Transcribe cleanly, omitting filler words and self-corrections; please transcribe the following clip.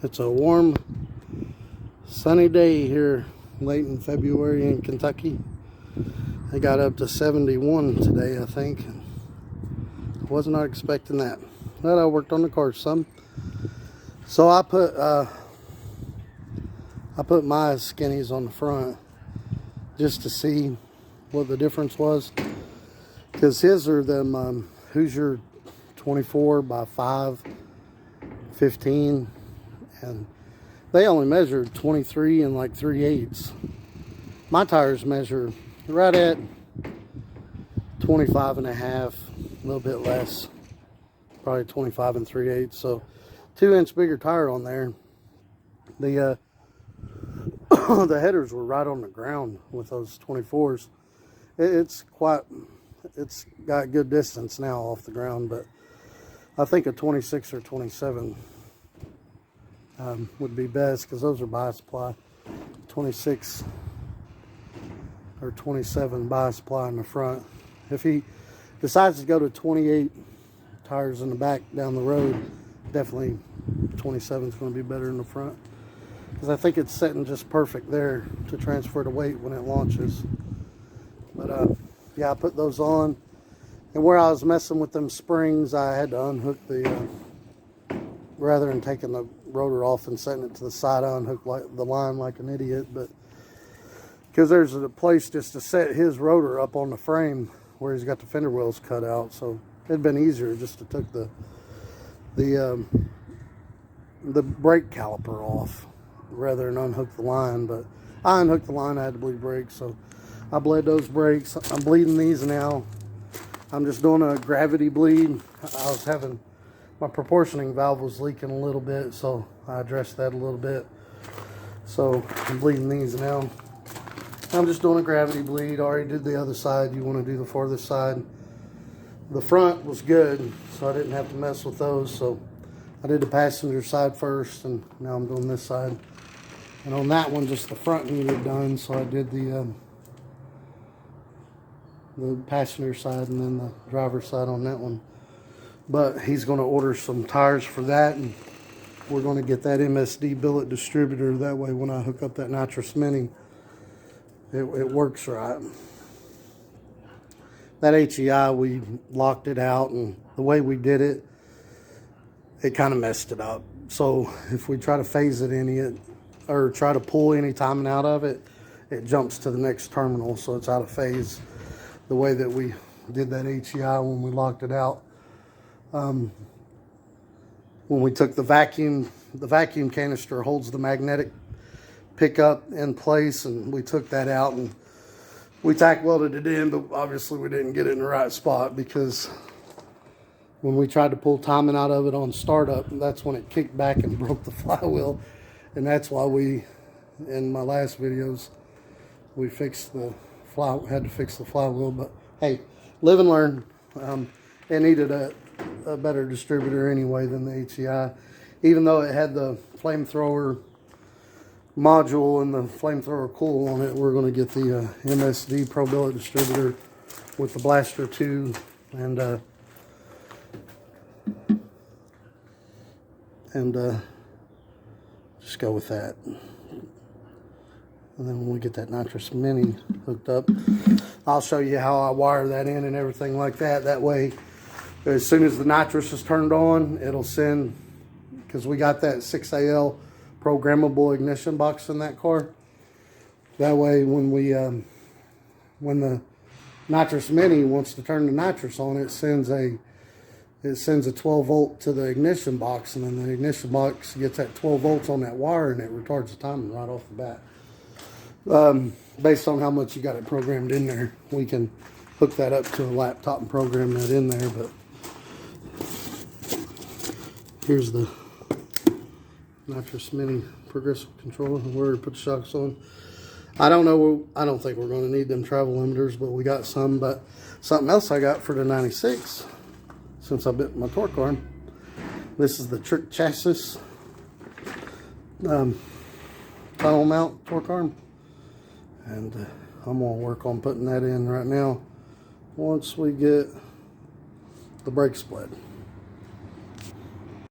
It's a warm, sunny day here late in February in Kentucky. I got up to 71 today, I think. I was not expecting that. But I worked on the car some. So I put my skinnies on the front just to see what the difference was. Because his are them Hoosier 24 by 5, 15. And they only measured 23 and like 3/8. My tires measure right at 25 and a half, a little bit less, probably 25 and 3/8. So 2-inch bigger tire on there. The the headers were right on the ground with those 24s. It's got good distance now off the ground, but I think a 26 or 27 would be best, because those are bias ply. 26 or 27 bias ply in the front. If he decides to go to 28 tires in the back down the road, definitely 27 is going to be better in the front, because I think it's setting just perfect there to transfer the weight when it launches. But yeah, I put those on, and where I was messing with them springs, I had to unhook the rather than taking the rotor off and setting it to the side, I unhooked the line like an idiot. But because there's a place just to set his rotor up on the frame where he's got the fender wells cut out, so it'd been easier just to take the brake caliper off rather than unhook the line. But I unhooked the line, I had to bleed brakes, so I bled those brakes. I'm bleeding these now. I'm just doing a gravity bleed. I was having my proportioning valve was leaking a little bit, so I addressed that a little bit. So I'm bleeding these now. I'm just doing a gravity bleed. I already did the other side. You want to do the farthest side. The front was good, so I didn't have to mess with those. So I did the passenger side first, and now I'm doing this side. And on that one, just the front needed done, so I did the passenger side and then the driver's side on that one. But he's going to order some tires for that, and we're going to get that MSD billet distributor. That way when I hook up that Nitrous Mini, it works right. That HEI, we locked it out, and the way we did it, it kind of messed it up. So if we try to phase it in, or try to pull any timing out of it, it jumps to the next terminal, so it's out of phase. The way that we did that HEI when we locked it out. When we took the vacuum canister holds the magnetic pickup in place, and we took that out and we tack welded it in, but obviously we didn't get it in the right spot, because when we tried to pull timing out of it on startup, that's when it kicked back and broke the flywheel. And that's why we, in my last videos, we fixed had to fix the flywheel. But hey, live and learn. It needed a better distributor anyway than the HEI. Even though it had the flamethrower module and the flamethrower coil on it, we're going to get the MSD Pro Billet distributor with the Blaster 2 and just go with that. And then when we get that Nitrous Mini hooked up, I'll show you how I wire that in and everything like that. That way, as soon as the nitrous is turned on, it'll send, because we got that 6AL programmable ignition box in that car. That way, when the Nitrous Mini wants to turn the nitrous on, it sends a 12 volt to the ignition box, and then the ignition box gets that 12 volts on that wire, and it retards the timing right off the bat. Based on how much you got it programmed in there, we can hook that up to a laptop and program that in there. But here's the Nitrous Mini progressive controller, where to put the shocks on. I don't think we're going to need them travel limiters, but we got some. But something else I got for the 96, since I bit my torque arm, this is the Trick Chassis tunnel mount torque arm. And I'm going to work on putting that in right now once we get the brake split.